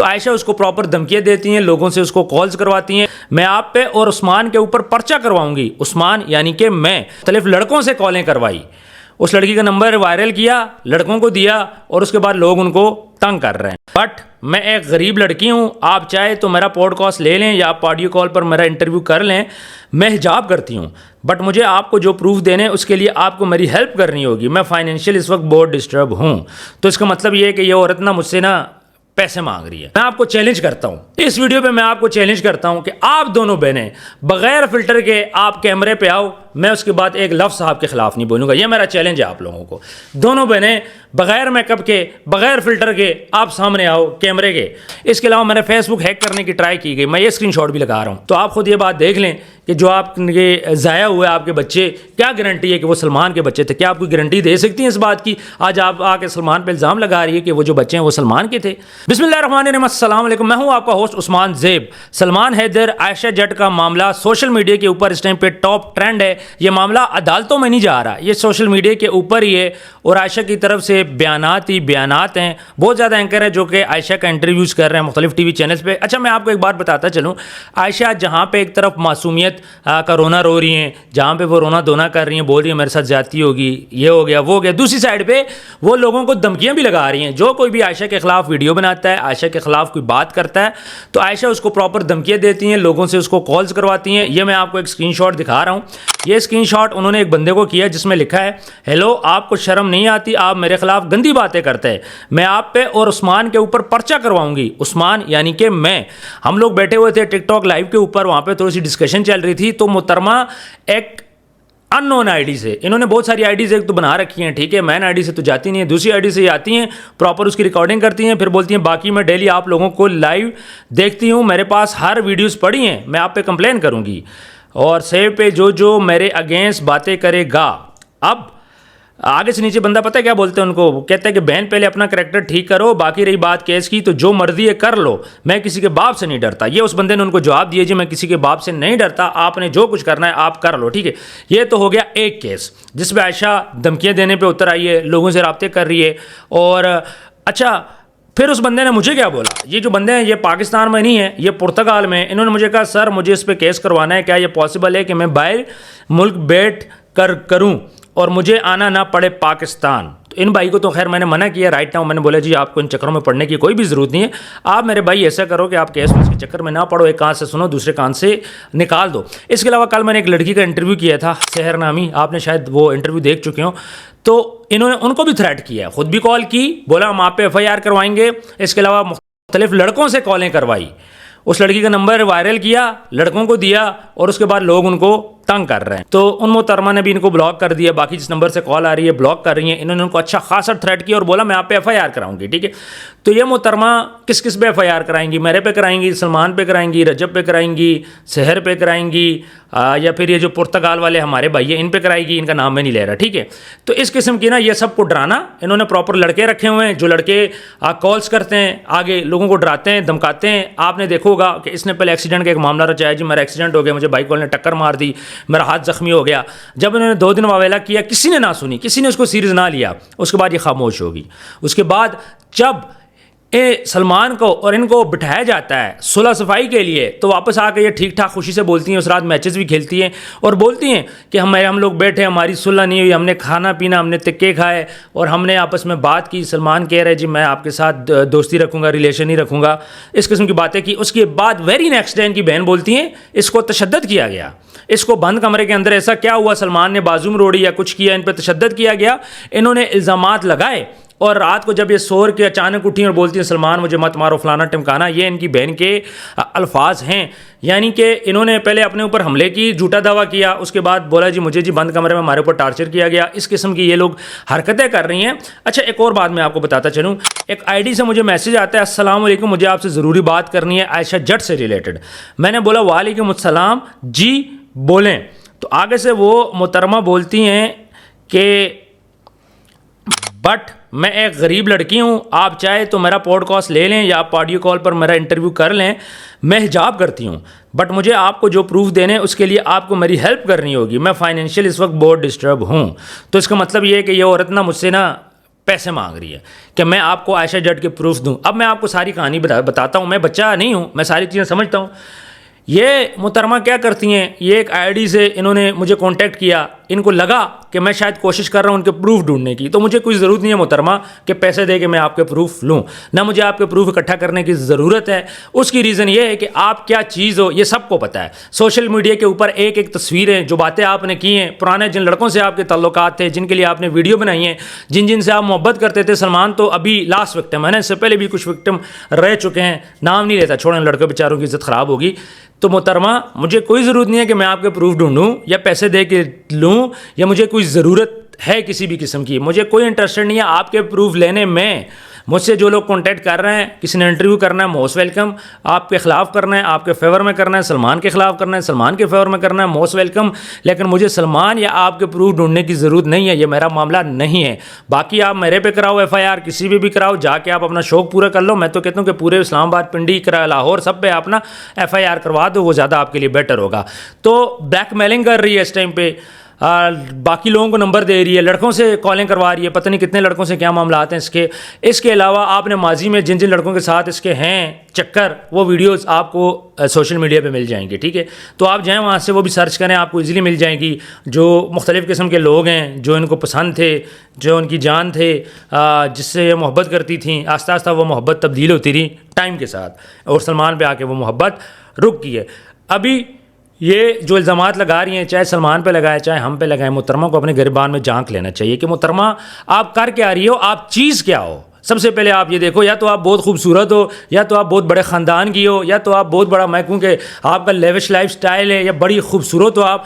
تو عائشہ اس کو پراپر دھمکیاں دیتی ہیں, لوگوں سے اس کو کالز کرواتی ہیں, میں آپ پہ اور عثمان کے اوپر پرچہ کرواؤں گی. عثمان یعنی کہ میں مختلف لڑکوں سے کالیں کروائی, اس لڑکی کا نمبر وائرل کیا, لڑکوں کو دیا, اور اس کے بعد لوگ ان کو تنگ کر رہے ہیں. بٹ میں ایک غریب لڑکی ہوں, آپ چاہے تو میرا پوڈ کاسٹ لے لیں یا آپ آڈیو کال پر میرا انٹرویو کر لیں, میں حجاب کرتی ہوں, بٹ مجھے آپ کو جو پروف دینے اس کے لیے آپ کو میری ہیلپ کرنی ہوگی. میں فائنینشیل اس وقت بہت ڈسٹرب ہوں. تو اس کا مطلب یہ ہے کہ یہ عورت نا مجھ سے نا پیسے مانگ رہی ہے. میں آپ کو چیلنج کرتا ہوں, اس ویڈیو پہ میں آپ کو چیلنج کرتا ہوں کہ آپ دونوں بہنیں بغیر فلٹر کے آپ کیمرے پہ آؤ, میں اس کے بعد ایک لفظ آپ کے خلاف نہیں بولوں گا. یہ میرا چیلنج ہے آپ لوگوں کو. دونوں بہنیں بغیر میک اپ کے, بغیر فلٹر کے آپ سامنے آؤ کیمرے کے. اس کے علاوہ میں نے فیس بک ہیک کرنے کی ٹرائی کی گئی, میں یہ اسکرین شاٹ بھی لگا رہا ہوں. تو آپ خود یہ بات دیکھ لیں کہ جو آپ کے ضائع ہوئے آپ کے بچے, کیا گارنٹی ہے کہ وہ سلمان کے بچے تھے؟ کیا آپ کوئی گارنٹی دے سکتی ہیں اس بات کی؟ آج آپ آ کے سلمان پہ الزام لگا رہی ہے کہ وہ جو بچے ہیں وہ سلمان کے تھے. بسم اللہ الرحمن الرحیم. السلام علیکم, میں ہوں آپ کا ہوسٹ عثمان زیب. سلمان حیدر عائشہ جٹ کا معاملہ سوشل میڈیا کے اوپر اس ٹائم پہ ٹاپ ٹرینڈ ہے. یہ معاملہ عدالتوں میں نہیں جا رہا, یہ سوشل میڈیا کے اوپر ہی ہے, اور عائشہ کی طرف سے بیانات ہی بیانات ہیں. بہت زیادہ اینکر ہیں جو کہ عائشہ کا انٹرویوز کر رہے ہیں مختلف ٹی وی چینلز پہ. اچھا, میں آپ کو ایک بات بتاتا چلوں, عائشہ جہاں پہ ایک طرف معصومیت کا رونا رو رہی ہیں, جہاں پہ وہ رونا دھونا کر رہی ہیں, بول رہی ہیں میرے ساتھ زیادتی ہوگی, یہ ہو گیا وہ ہو گیا, دوسری سائڈ پہ وہ لوگوں کو دھمکیاں بھی لگا رہی ہیں. جو کوئی بھی عائشہ کے خلاف ویڈیو بناتا ہے, عائشہ کے خلاف کوئی بات کرتا ہے, تو عائشہ اس کو پراپر دھمکیاں دیتی ہیں, لوگوں سے اس کو کالز کرواتی ہیں. یہ میں آپ کو ایک اسکرین شاٹ دکھا رہا ہوں. یہ اسکرین شاٹ انہوں نے ایک بندے کو کیا جس میں لکھا ہے, ہیلو, آپ کو شرم نہیں آتی, آپ میرے خلاف گندی باتیں کرتے ہیں, میں آپ پہ اور عثمان کے اوپر پرچہ کرواؤں گی. عثمان یعنی کہ میں. ہم لوگ بیٹھے ہوئے تھے ٹک ٹاک لائیو کے اوپر, وہاں پہ تھوڑی سی ڈسکشن چل رہی تھی. تو محترمہ ایک ان نون آئی ڈی سے, انہوں نے بہت ساری آئی ڈیز ایک تو بنا رکھی ہیں, ٹھیک ہے, مین آئی ڈی سے تو جاتی نہیں ہے, دوسری آئی ڈی سے آتی ہیں, پراپر اس کی ریکارڈنگ کرتی ہیں, پھر بولتی ہیں باقی میں ڈیلی آپ لوگوں کو لائیو دیکھتی ہوں, میرے پاس ہر ویڈیوز پڑی ہیں, میں آپ پہ کمپلین کروں گی, اور سیو پہ جو میرے اگینسٹ باتیں کرے گا. اب آگے سے نیچے بندہ پتہ ہے کیا بولتے ہیں ان کو, وہ کہتا ہے کہ بہن پہلے اپنا کریکٹر ٹھیک کرو, باقی رہی بات کیس کی تو جو مرضی ہے کر لو, میں کسی کے باپ سے نہیں ڈرتا. یہ اس بندے نے ان کو جواب دیا, جی میں کسی کے باپ سے نہیں ڈرتا, آپ نے جو کچھ کرنا ہے آپ کر لو, ٹھیک ہے. یہ تو ہو گیا ایک کیس جس پہ عائشہ دھمکیاں دینے پہ اتر آئی ہے, لوگوں سے رابطے کر رہی ہے. اور اچھا, پھر اس بندے نے مجھے کیا بولا, یہ جو بندے ہیں یہ پاکستان میں نہیں ہیں, یہ پرتگال میں. انہوں نے مجھے کہا سر مجھے اس پہ کیس کروانا ہے, کیا یہ پاسبل ہے کہ میں باہر ملک بیٹھ کر کروں اور مجھے آنا نہ پڑے پاکستان؟ تو ان بھائی کو تو خیر میں نے منع کیا رائٹ ناؤ, میں نے بولا جی آپ کو ان چکروں میں پڑنے کی کوئی بھی ضرورت نہیں ہے. آپ میرے بھائی ایسا کرو کہ آپ کیس کے چکر میں نہ پڑو, ایک کان سے سنو دوسرے کان سے نکال دو. اس کے علاوہ کل میں نے ایک لڑکی کا انٹرویو کیا تھا, سحر نامی, آپ نے شاید وہ انٹرویو دیکھ چکے ہوں. تو انہوں نے ان کو بھی تھریٹ کیا ہے, خود بھی کال کی, بولا ہم آپ پہ ایف آئی آر کروائیں گے. اس کے علاوہ مختلف لڑکوں سے کالیں کروائی, اس لڑکی کا نمبر وائرل کیا, لڑکوں کو دیا, اور اس کے بعد لوگ ان کو تنگ کر رہے ہیں. تو ان محترمہ نے بھی ان کو بلاک کر دیا, باقی جس نمبر سے کال آ رہی ہے بلاک کر رہی ہیں. انہوں نے ان کو اچھا خاصا تھریٹ کیا اور بولا میں آپ پہ ایف آئی آر کراؤں گی, ٹھیک ہے. تو یہ محترمہ کس کس پہ ایف آئی آر کرائیں گی؟ میرے پہ کرائیں گی, سلمان پہ کرائیں گی, رجب پہ کرائیں گی, سحر پہ کرائیں گی, یا پھر یہ جو پرتگال والے ہمارے بھائی ہیں ان پہ کرائے گی. ان کا نام میں نہیں لے رہا, ٹھیک ہے. تو اس قسم کی نا یہ سب کو ڈرانا, انہوں نے پراپر لڑکے رکھے ہوئے ہیں جو لڑکے کالس کرتے ہیں, آگے لوگوں کو ڈراتے ہیں, دھمکاتے ہیں. آپ نے دیکھا ہوگا کہ اس نے پہلے ایکسیڈنٹ کا ایک معاملہ رچایا, جی میرا ایکسیڈنٹ ہو گیا, مجھے بائک والے نے ٹکر مار دی, میرا ہاتھ زخمی ہو گیا. جب انہوں نے 2 دن واویلا کیا, کسی نے نہ سنی, کسی نے اس کو سیریز نہ لیا. اس کے بعد یہ خاموش ہوگی. اس کے بعد جب سلمان کو اور ان کو بٹھایا جاتا ہے صلح صفائی کے لیے, تو واپس آ کے یہ ٹھیک ٹھاک خوشی سے بولتی ہیں. اس رات میچز بھی کھیلتی ہیں اور بولتی ہیں کہ ہم لوگ بیٹھے, ہماری صلح نہیں ہوئی, ہم نے کھانا پینا, ہم نے تکے کھائے, اور ہم نے آپس میں بات کی. سلمان کہہ رہے جی میں آپ کے ساتھ دوستی رکھوں گا, ریلیشن نہیں رکھوں گا, اس قسم کی باتیں کی. اس کے بعد ویری نیکسٹ ڈے ان کی بہن بولتی ہیں اس کو تشدد کیا گیا, اس کو بند کمرے کے اندر ایسا کیا ہوا, سلمان نے بازو میں روڑی یا کچھ کیا, ان پہ تشدد کیا گیا. انہوں نے الزامات لگائے, اور رات کو جب یہ سور کے اچانک اٹھی اور بولتی ہیں سلمان مجھے مت مارو فلانا ٹمکانا, یہ ان کی بہن کے الفاظ ہیں. یعنی کہ انہوں نے پہلے اپنے اوپر حملے کی, جھوٹا دعویٰ کیا, اس کے بعد بولا جی مجھے جی بند کمرے میں ہمارے اوپر ٹارچر کیا گیا. اس قسم کی یہ لوگ حرکتیں کر رہی ہیں. اچھا, ایک اور بات میں آپ کو بتاتا چلوں, ایک آئی ڈی سے مجھے میسج آتا ہے, السلام علیکم, مجھے آپ سے ضروری بات کرنی ہے عائشہ جٹ سے ریلیٹڈ. میں نے بولا وعلیکم السلام, جی بولیں. تو آگے سے وہ محترمہ بولتی ہیں کہ بٹ میں ایک غریب لڑکی ہوں, آپ چاہے تو میرا پوڈ کاسٹ لے لیں یا آپ آڈیو کال پر میرا انٹرویو کر لیں, میں حجاب کرتی ہوں, بٹ مجھے آپ کو جو پروف دینے اس کے لیے آپ کو میری ہیلپ کرنی ہوگی, میں فائنینشیل اس وقت بہت ڈسٹرب ہوں. تو اس کا مطلب یہ ہے کہ یہ عورت نا مجھ سے نا پیسے مانگ رہی ہے کہ میں آپ کو عائشہ جٹ کے پروف دوں. اب میں آپ کو ساری کہانی بتاتا ہوں. میں بچہ نہیں ہوں, میں ساری چیزیں سمجھتا ہوں. یہ محترمہ کیا کرتی ہیں, یہ ایک آئی ڈی سے انہوں نے مجھے کانٹیکٹ کیا. ان کو لگا کہ میں شاید کوشش کر رہا ہوں ان کے پروف ڈھونڈنے کی, تو مجھے کوئی ضرورت نہیں ہے محترمہ کہ پیسے دے کے میں آپ کے پروف لوں, نہ مجھے آپ کے پروف اکٹھا کرنے کی ضرورت ہے. اس کی ریزن یہ ہے کہ آپ کیا چیز ہو یہ سب کو پتہ ہے. سوشل میڈیا کے اوپر ایک ایک تصویریں, جو باتیں آپ نے کی ہیں, پرانے جن لڑکوں سے آپ کے تعلقات تھے, جن کے لیے آپ نے ویڈیو بنائی ہیں, جن سے آپ محبت کرتے تھے. سلمان تو ابھی لاسٹ وکٹم ہے نا, اس سے پہلے بھی کچھ وکٹم رہ چکے ہیں, نام نہیں لیتا, چھوڑیں لڑکے بیچاروں کی عزت خراب ہوگی. تو محترمہ مجھے کوئی ضرورت نہیں ہے کہ میں آپ کے پروف ڈھونڈوں یا پیسے دے کے لوں, یا مجھے کوئی ضرورت ہے کسی بھی قسم کی. مجھے کوئی انٹرسٹڈ نہیں ہے آپ کے پروف لینے میں. مجھ سے جو لوگ کانٹیکٹ کر رہے ہیں, کسی نے انٹرویو کرنا ہے, موسٹ ویلکم. آپ کے خلاف کرنا ہے, آپ کے فیور میں کرنا ہے, سلمان کے خلاف کرنا ہے, سلمان کے فیور میں کرنا ہے, موسٹ ویلکم. لیکن مجھے سلمان یا آپ کے پروف ڈھونڈنے کی ضرورت نہیں ہے, یہ میرا معاملہ نہیں ہے. باقی آپ میرے پہ کراؤ ایف آئی آر, کسی بھی کراؤ, جا کے آپ اپنا شوق پورا کر لو. میں تو کہتا ہوں کہ پورے اسلام آباد, پنڈی, لاہور, سب پہ آپ نا ایف آئی آر کروا دو, وہ زیادہ آپ کے لیے بیٹر ہوگا. تو بلیک میلنگ کر رہی ہے اس ٹائم پہ, باقی لوگوں کو نمبر دے رہی ہے, لڑکوں سے کالنگ کروا رہی ہے, پتہ نہیں کتنے لڑکوں سے کیا معاملات ہیں اس کے علاوہ آپ نے ماضی میں جن لڑکوں کے ساتھ اس کے ہیں چکر, وہ ویڈیوز آپ کو سوشل میڈیا پہ مل جائیں گے. ٹھیک ہے, تو آپ جائیں وہاں سے, وہ بھی سرچ کریں, آپ کو ایزیلی مل جائیں گی. جو مختلف قسم کے لوگ ہیں, جو ان کو پسند تھے, جو ان کی جان تھے, جس سے یہ محبت کرتی تھیں, آہستہ آہستہ وہ محبت تبدیل ہوتی رہی ٹائم کے ساتھ, اور سلمان پہ آ کے وہ محبت رک گئی ہے. ابھی یہ جو الزامات لگا رہی ہیں, چاہے سلمان پہ لگائے چاہے ہم پہ لگائیں, محترمہ کو اپنے گریبان میں جھانک لینا چاہیے کہ محترمہ آپ کر کے آ رہی ہو, آپ چیز کیا ہو. سب سے پہلے آپ یہ دیکھو, یا تو آپ بہت خوبصورت ہو, یا تو آپ بہت بڑے خاندان کی ہو, یا تو آپ بہت بڑا, میں کہوں کہ آپ کا لیوش لائف سٹائل ہے, یا بڑی خوبصورت ہو آپ.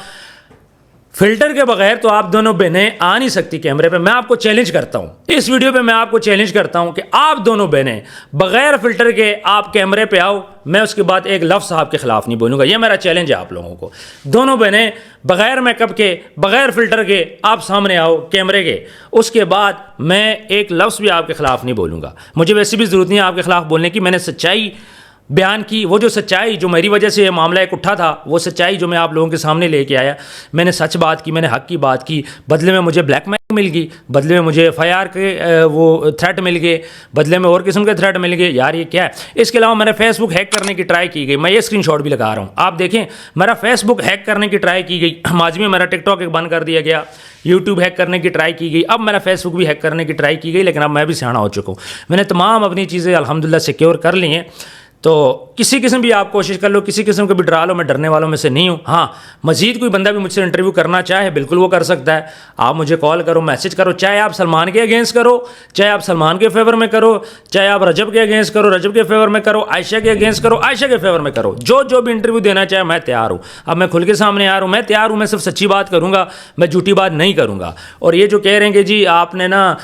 فلٹر کے بغیر تو آپ دونوں بہنیں آ نہیں سکتی کیمرے پہ. میں آپ کو چیلنج کرتا ہوں, اس ویڈیو پہ میں آپ کو چیلنج کرتا ہوں کہ آپ دونوں بہنیں بغیر فلٹر کے آپ کیمرے پہ آؤ, میں اس کے بعد ایک لفظ آپ کے خلاف نہیں بولوں گا. یہ میرا چیلنج ہے آپ لوگوں کو. دونوں بہنیں بغیر میک اپ کے, بغیر فلٹر کے آپ سامنے آؤ کیمرے کے, اس کے بعد میں ایک لفظ بھی آپ کے خلاف نہیں بولوں گا. مجھے ویسے بھی ضرورت نہیں ہے آپ کے خلاف بولنے کی. میں نے سچائی بیان کی, وہ جو سچائی جو میری وجہ سے یہ معاملہ ایک اٹھا تھا, وہ سچائی جو میں آپ لوگوں کے سامنے لے کے آیا. میں نے سچ بات کی, میں نے حق کی بات کی. بدلے میں مجھے بلیک میل مل گئی, بدلے میں مجھے ایف آئی آر کے وہ تھریٹ مل گئے, بدلے میں اور قسم کے تھریٹ مل گئے. یار یہ کیا ہے؟ اس کے علاوہ میرا فیس بک ہیک کرنے کی ٹرائی کی گئی. میں یہ اسکرین شاٹ بھی لگا رہا ہوں, آپ دیکھیں. میرا فیس بک ہیک کرنے کی ٹرائی کی گئی, ماضی میں میرا ٹک ٹاک ایک بند کر دیا گیا, یوٹیوب ہیک کرنے کی ٹرائی کی گئی, اب میرا فیس بک بھی ہیک کرنے کی ٹرائی کی گئی. لیکن اب میں بھی سیاح ہو چکا ہوں, میں نے تمام اپنی چیزیں الحمدللہ سیکیور کر لی ہیں. تو کسی قسم بھی آپ کوشش کر لو, کسی قسم کو بھی ڈرا لو, میں ڈرنے والوں میں سے نہیں ہوں. ہاں, مزید کوئی بندہ بھی مجھ سے انٹرویو کرنا چاہے بالکل وہ کر سکتا ہے. آپ مجھے کال کرو, میسج کرو, چاہے آپ سلمان کے اگینسٹ کرو, چاہے آپ سلمان کے فیور میں کرو, چاہے آپ رجب کے اگینسٹ کرو, رجب کے فیور میں کرو, عائشہ کے اگینسٹ کرو, عائشہ کے فیور میں کرو. جو بھی انٹرویو دینا چاہے میں تیار ہوں. اب میں کھل کے سامنے آ رہا ہوں, میں تیار ہوں. میں صرف سچی بات کروں گا, میں جھوٹی بات نہیں کروں گا. اور یہ جو کہہ رہے ہیں کہ جی آپ نے نا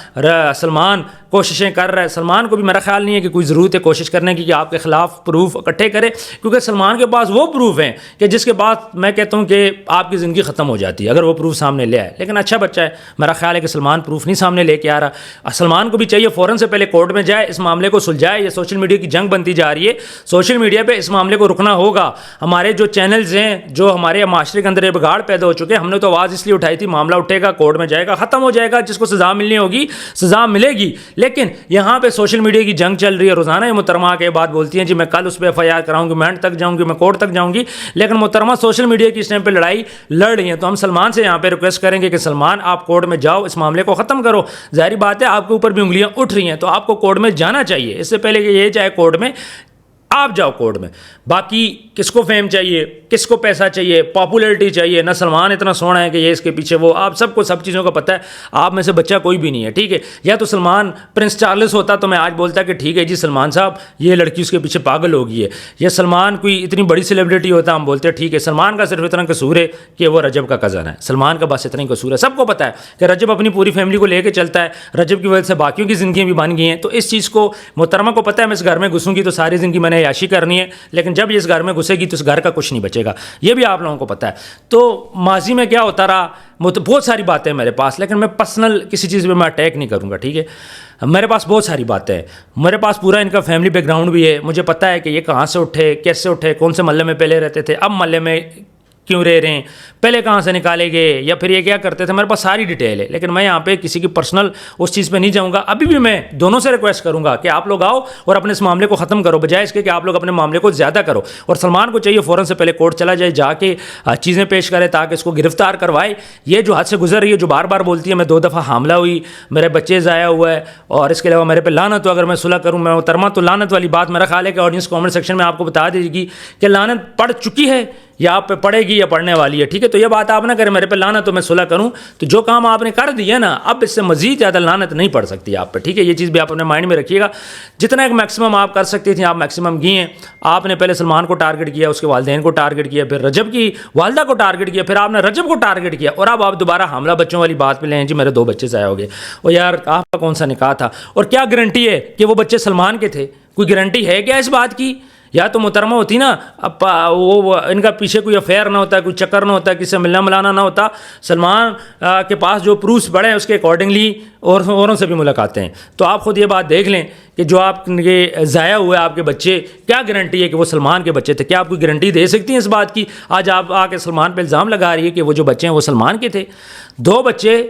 سلمان کوششیں کر رہا ہے, سلمان کو بھی میرا خیال نہیں ہے کہ کوئی ضرورت ہے کوشش کرنے کی کہ آپ کے خلاف پروف اکٹھے کرے, کیونکہ سلمان کے پاس وہ پروف ہیں کہ جس کے بعد میں کہتا ہوں کہ آپ کی زندگی ختم ہو جاتی ہے اگر وہ پروف سامنے لے آئے. لیکن اچھا بچہ ہے, میرا خیال ہے کہ سلمان پروف نہیں سامنے لے کے آ رہا. سلمان کو بھی چاہیے فوراً سے پہلے کورٹ میں جائے, اس معاملے کو سلجھائے. یہ سوشل میڈیا کی جنگ بنتی جا رہی ہے, سوشل میڈیا پہ اس معاملے کو رکنا ہوگا. ہمارے جو چینلز ہیں, جو ہمارے معاشرے کے اندر یہ بگاڑ پیدا ہو چکے ہیں, ہم نے تو آواز اس لیے اٹھائی تھی, معاملہ اٹھے گا, کورٹ میں جائے گا, ختم ہو جائے گا. جس کو سزا ملنی ہوگی سزا ملے گی. لیکن یہاں پہ سوشل میڈیا کی جنگ چل رہی ہے. روزانہ یہ محترمہ آ کے بات بولتی ہیں جی میں کل اس پہ ایف آئی آر کراؤں گی, میں اینڈ تک جاؤں گی, میں کورٹ تک جاؤں گی. لیکن محترمہ سوشل میڈیا کی اس ٹائم پہ لڑائی لڑ رہی ہیں. تو ہم سلمان سے یہاں پہ ریکویسٹ کریں گے کہ سلمان آپ کورٹ میں جاؤ, اس معاملے کو ختم کرو. ظاہری بات ہے آپ کے اوپر بھی انگلیاں اٹھ رہی ہیں, تو آپ کو کورٹ میں جانا چاہیے. اس سے پہلے کہ یہ جائے کورٹ میں, آپ جاؤ کورٹ میں. باقی کس کو فیم چاہیے, کس کو پیسہ چاہیے, پاپولیرٹی چاہیے, نہ سلمان اتنا سونا ہے کہ یہ اس کے پیچھے وہ, آپ سب کو سب چیزوں کا پتہ ہے. آپ میں سے بچہ کوئی بھی نہیں ہے, ٹھیک ہے. یا تو سلمان پرنس چارلس ہوتا تو میں آج بولتا کہ ٹھیک ہے جی سلمان صاحب یہ لڑکی اس کے پیچھے پاگل ہو گئی ہے. یا سلمان کوئی اتنی بڑی سیلیبریٹی ہوتا, ہم بولتے ہیں ٹھیک ہے سلمان کا صرف اتنا قصور ہے کہ وہ رجب کا کزن ہے. سلمان کا بس اتنا ہی قصور ہے. سب کو پتہ ہے کہ رجب اپنی پوری فیملی کو لے کے چلتا ہے, رجب کی وجہ سے باقیوں کی زندگیاں بھی بن گئی ہیں. تو اس چیز کو محترمہ کو پتہ ہے, میں اس گھر میں گھسوں گی تو ساری زندگی میں نے عیاشی کرنی ہے, لیکن جب یہ اس گھر میں گھسے گی تو اس گھر کا کچھ نہیں بچے گا. یہ بھی آپ لوگوں کو پتہ ہے. تو ماضی میں کیا ہوتا رہا, بہت ساری باتیں میرے پاس, لیکن میں پرسنل کسی چیز پہ میں اٹیک نہیں کروں گا, ٹھیک ہے. میرے پاس بہت ساری باتیں ہیں, میرے پاس پورا ان کا فیملی بیک گراؤنڈ بھی ہے. مجھے پتہ ہے کہ یہ کہاں سے اٹھے, کیسے اٹھے, کون سے محلے میں پہلے رہتے تھے, اب محلے میں کیوں رہ رہے ہیں, پہلے کہاں سے نکالے گئے, یا پھر یہ کیا کرتے تھے, میرے پاس ساری ڈیٹیل ہے. لیکن میں یہاں پہ کسی کی پرسنل اس چیز پہ نہیں جاؤں گا. ابھی بھی میں دونوں سے ریکویسٹ کروں گا کہ آپ لوگ آؤ اور اپنے اس معاملے کو ختم کرو, بجائے اس کے کہ آپ لوگ اپنے معاملے کو زیادہ کرو. اور سلمان کو چاہیے فوراً سے پہلے کورٹ چلا جائے, جا کے چیزیں پیش کرے تاکہ اس کو گرفتار کروائے. یہ جو حد سے گزر رہی ہے, جو بار بار بولتی ہے میں 2 دفعہ حاملہ ہوئی, میرے بچے ضائع ہوا ہے, اور اس کے علاوہ میرے پہ لعنت ہو اگر میں صلح کروں, میں محترمہ تو لعنت والی بات میرا خیال ہے کہ آڈینس کامنٹ سیکشن میں آپ کو بتا دے گی کہ لعنت پڑ چکی ہے یا آپ پہ پڑے گی یا پڑھنے والی ہے. ٹھیک ہے, تو یہ بات آپ نہ کریں میرے پہ لعنت تو میں صلح کروں, تو جو کام آپ نے کر دیا نا, اب اس سے مزید زیادہ لعنت نہیں پڑ سکتی آپ پہ. ٹھیک ہے, یہ چیز بھی آپ اپنے مائنڈ میں رکھیے گا. جتنا ایک میکسیمم آپ کر سکتی تھیں آپ میکسیمم کی ہیں. آپ نے پہلے سلمان کو ٹارگٹ کیا, اس کے والدین کو ٹارگٹ کیا, پھر رجب کی والدہ کو ٹارگٹ کیا, پھر آپ نے رجب کو ٹارگٹ کیا, اور اب آپ دوبارہ حاملہ بچوں والی بات پہ لیں جی میرے 2 بچے ضائع ہو گئے. اور یار آپ کا کون سا نکاح تھا, اور کیا گارنٹی ہے کہ وہ بچے سلمان کے تھے؟ کوئی گارنٹی ہے کیا اس بات کی؟ یا تو محترمہ ہوتی نا, اب وہ ان کا پیچھے کوئی افیئر نہ ہوتا, کوئی چکر نہ ہوتا, کسی سے ملنا ملانا نہ ہوتا. سلمان کے پاس جو پروفس بڑے ہیں اس کے اکارڈنگلی اوروں سے بھی ملاقاتیں ہیں. تو آپ خود یہ بات دیکھ لیں کہ جو آپ کے ضائع ہوئے آپ کے بچے, کیا گارنٹی ہے کہ وہ سلمان کے بچے تھے؟ کیا آپ کوئی گارنٹی دے سکتی ہیں اس بات کی؟ آج آپ آ کے سلمان پہ الزام لگا رہی ہے کہ وہ جو بچے ہیں وہ سلمان کے تھے. 2 بچے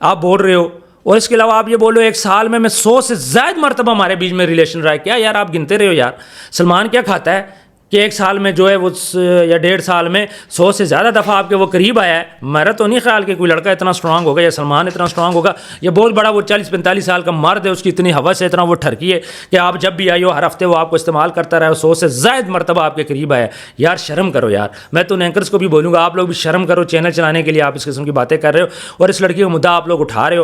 آپ بول رہے ہو, اور اس کے علاوہ آپ یہ بولو 1 سال میں 100 سے زائد مرتبہ ہمارے بیچ میں ریلیشن رہا ہے. کیا یار آپ گنتے رہے ہو یار؟ سلمان کیا کھاتا ہے کہ 1 سال میں جو ہے وہ یا 1.5 سال میں 100 سے زیادہ دفعہ آپ کے وہ قریب آیا ہے؟ میرا تو نہیں خیال کہ کوئی لڑکا اتنا اسٹرانگ ہوگا یا سلمان اتنا اسٹرانگ ہوگا. یہ بہت بڑا وہ 40-45 سال کا مرد ہے, اس کی اتنی حوث ہے, اتنا وہ ٹھرکی ہے کہ آپ جب بھی آئی ہو ہر ہفتے وہ آپ کو استعمال کرتا رہا, 100 سے زائد مرتبہ آپ کے قریب آیا. یار شرم کرو یار. میں تو اینکرز کو بھی بولوں گا, آپ لوگ بھی شرم کرو. چینل چلانے کے لیے آپ اس قسم کی باتیں کر رہے ہو, اور اس لڑکی کا مدعا آپ لوگ اٹھا رہے ہو.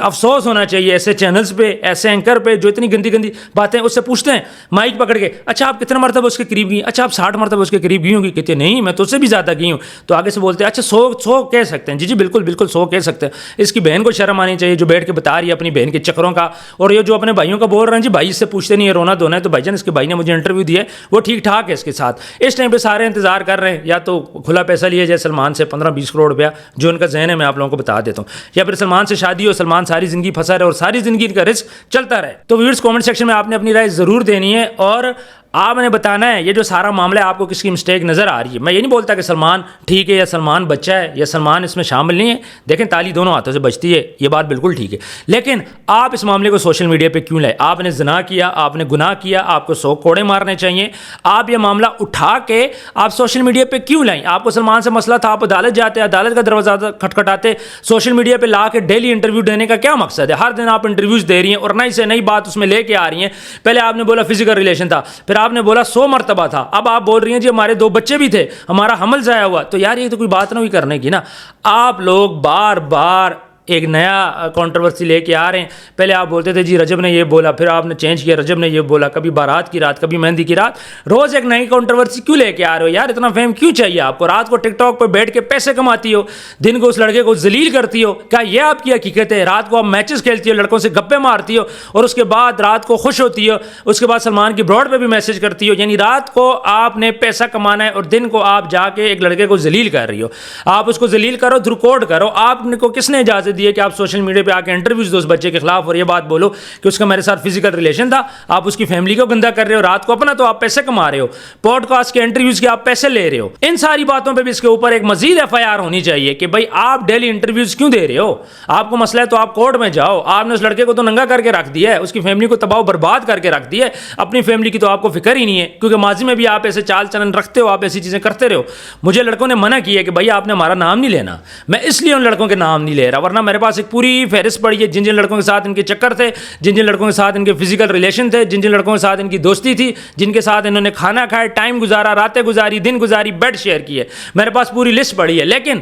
افسوس ہونا چاہیے ایسے چینلز پہ, ایسے اینکر پہ جو اتنی گندی گندی باتیں. اس سے پوچھتے ہیں مائک پکڑ کے, اچھا آپ کتنے مرتبہ اس کے قریب گئی؟ اچھا آپ 60 مرتبہ اس کے قریب گئی ہوں گی؟ کہتے نہیں میں تو اس سے بھی زیادہ گئی ہوں. تو آگے سے بولتے ہیں اچھا 100 کہہ سکتے ہیں. جی بالکل 100 کہہ سکتے ہیں. اس کی بہن کو شرم آنی چاہیے جو بیٹھ کے بتا رہی ہے اپنی بہن کے چکروں کا. اور یہ جو اپنے بھائیوں کا بول رہے ہیں جی بھائی اس سے پوچھتے نہیں ہے, رونا دھونا ہے. تو بھائی جان اس کے بھائی نے مجھے انٹرویو دیا ہے, وہ ٹھیک ٹھاک ہے اس کے ساتھ. اس ٹائم پہ سارے انتظار کر رہے ہیں یا تو کھلا پیسہ لیا جائے سلمان سے 15-20 کروڑ روپیہ, جو ان کا ذہن ہے میں آپ لوگوں کو بتا دیتا ہوں, یا پھر سلمان سے شادی ہو, سلمان ساری زندگی پھنسا رہے اور ساری زندگی کا رزق چلتا رہے. تو ویورز کامنٹ سیکشن میں آپ نے اپنی رائے ضرور دینی ہے, اور آپ نے بتانا ہے یہ جو سارا معاملہ ہے آپ کو کس کی مسٹیک نظر آ رہی ہے. میں یہ نہیں بولتا کہ سلمان ٹھیک ہے یا سلمان بچہ ہے یا سلمان اس میں شامل نہیں ہے. دیکھیں تالی دونوں ہاتھوں سے بچتی ہے, یہ بات بالکل ٹھیک ہے. لیکن آپ اس معاملے کو سوشل میڈیا پہ کیوں لائے؟ آپ نے زنا کیا, آپ نے گناہ کیا, آپ کو 100 کوڑے مارنے چاہیے. آپ یہ معاملہ اٹھا کے آپ سوشل میڈیا پہ کیوں لائیں؟ آپ کو سلمان سے مسئلہ تھا, آپ عدالت جاتے, عدالت کا دروازہ کھٹکھٹاتے, سوشل میڈیا پہ لا کے ڈیلی انٹرویو دینے کا کیا مقصد ہے؟ ہر دن آپ انٹرویوز دے رہی ہیں اور نئی سے نئی بات اس میں لے کے آ رہی ہیں. پہلے آپ نے بولا فزیکل ریلیشن تھا, پھر آپ نے بولا 100 مرتبہ تھا, اب آپ بول رہی ہیں جی ہمارے 2 بچے بھی تھے, ہمارا حمل ضائع ہوا. تو یار یہ تو کوئی بات نہ ہوئی کرنے کی نا. آپ لوگ بار بار ایک نیا کنٹروورسی لے کے آ رہے ہیں. پہلے آپ بولتے تھے جی رجب نے یہ بولا, پھر آپ نے چینج کیا رجب نے یہ بولا, کبھی بارات کی رات, کبھی مہندی کی رات. روز ایک نئی کنٹروورسی کیوں لے کے آ رہے ہو یار؟ اتنا فیم کیوں چاہیے آپ کو؟ رات کو ٹک ٹاک پہ بیٹھ کے پیسے کماتی ہو, دن کو اس لڑکے کو ذلیل کرتی ہو, کیا یہ آپ کی حقیقت ہے؟ رات کو آپ میچز کھیلتی ہو, لڑکوں سے گپے مارتی ہو, اور اس کے بعد رات کو خوش ہوتی ہو, اس کے بعد سلمان کی براڈ پہ بھی میسج کرتی ہو. یعنی رات کو آپ نے پیسہ کمانا ہے اور دن کو آپ جا کے ایک لڑکے کو ذلیل کر رہی ہو. آپ اس کو ذلیل کرو, تھرو کورٹ کرو. آپ کو کس نے اجازت دی ہے کہ آپ سوشل میڈیا پہ آ کے انٹرویوز دو اس بچے کے خلاف اور یہ بات بولو کہ اس کا میرے ساتھ فزیکل ریلیشن تھا؟ آپ اس کی فیملی کو گندا کر رہے ہو. رات کو اپنا تو آپ پیسے کما رہے ہو, پوڈ کاسٹ کے انٹرویوز کے آپ پیسے لے رہے ہو. ان ساری باتوں پہ بھی اس کے اوپر ایک مزید FIR ہونی چاہیے کہ بھائی آپ ڈیلی انٹرویوز کیوں دے رہے ہو؟ آپ کو مسئلہ ہے تو آپ کورٹ میں جاؤ. آپ نے اس لڑکے کو تو ننگا کر کے رکھ دیا ہے, اس کی فیملی کو تباہ و برباد کر کے رکھ دیا ہے. اپنی فیملی کی تو آپ کو فکر ہی نہیں ہے, کیونکہ ماضی میں بھی آپ ایسے چال چلن رکھتے ہو, آپ ایسی چیزیں کرتے رہو. مجھے لڑکوں نے منع کیا کہ بھائی آپ نے ہمارا نام نہیں لینا. میں اس لیے ان لڑکوں کے نام نہیں لے رہا, ورنہ میرے پاس ایک پوری فہرست پڑی ہے جن لڑکوں کے ساتھ ان کے چکر تھے, جن لڑکوں کے ساتھ ان کے فزیکل ریلیشن تھے, جن لڑکوں کے ساتھ ان کی دوستی تھی, جن کے ساتھ انہوں نے کھانا کھایا, ٹائم گزارا, راتیں گزاری, دن گزاری, بیڈ شیئر کیے. میرے پاس پوری لسٹ پڑی ہے. لیکن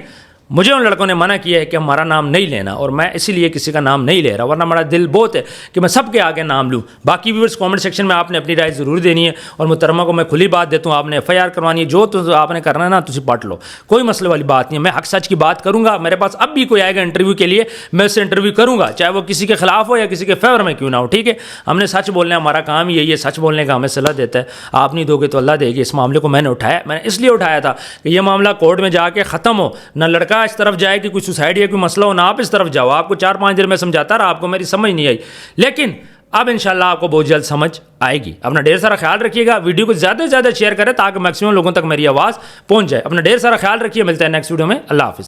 مجھے ان لڑکوں نے منع کیا ہے کہ ہمارا نام نہیں لینا, اور میں اسی لیے کسی کا نام نہیں لے رہا, ورنہ میرا دل بہت ہے کہ میں سب کے آگے نام لوں. باقی ویورز کامنٹ سیکشن میں آپ نے اپنی رائے ضرور دینی ہے, اور محترمہ کو میں کھلی بات دیتا ہوں, آپ نے FIR کروانی ہے, جو تو آپ نے کرنا ہے نا تجھے پٹ لو, کوئی مسئلے والی بات نہیں ہے. میں حق سچ کی بات کروں گا. میرے پاس اب بھی کوئی آئے گا انٹرویو کے لیے, میں اس سے انٹرویو کروں گا, چاہے وہ کسی کے خلاف ہو یا کسی کے فیور میں کیوں نہ ہو. ٹھیک ہے, ہم نے سچ بولنا ہے, ہمارا کام یہی ہے, سچ بولنے کا ہمیں صلاح دیتا ہے. آپ نہیں دو گے تو اللہ دے گی. اس معاملے کو میں نے اٹھایا, میں نے اس لیے اٹھایا تھا کہ یہ معاملہ کورٹ میں جا کے ختم ہو. نہ لڑکا اس طرف جائے کہ سوسائڈ یا کوئی مسئلہ ہو, نہ آپ اس طرف جاؤ. آپ کو 4-5 دن میں سمجھاتا رہا, آپ کو میری سمجھ نہیں آئی. لیکن اب انشاءاللہ آپ کو بہت جلد سمجھ آئے گی. اپنا ڈھیر سارا خیال رکھیے گا, ویڈیو کو زیادہ سے زیادہ شیئر کریں تاکہ میکسیمم لوگوں تک میری آواز پہنچ جائے. اپنا ڈھیر سارا خیال رکھیے, ملتے ہیں نیکسٹ ویڈیو میں. اللہ حافظ.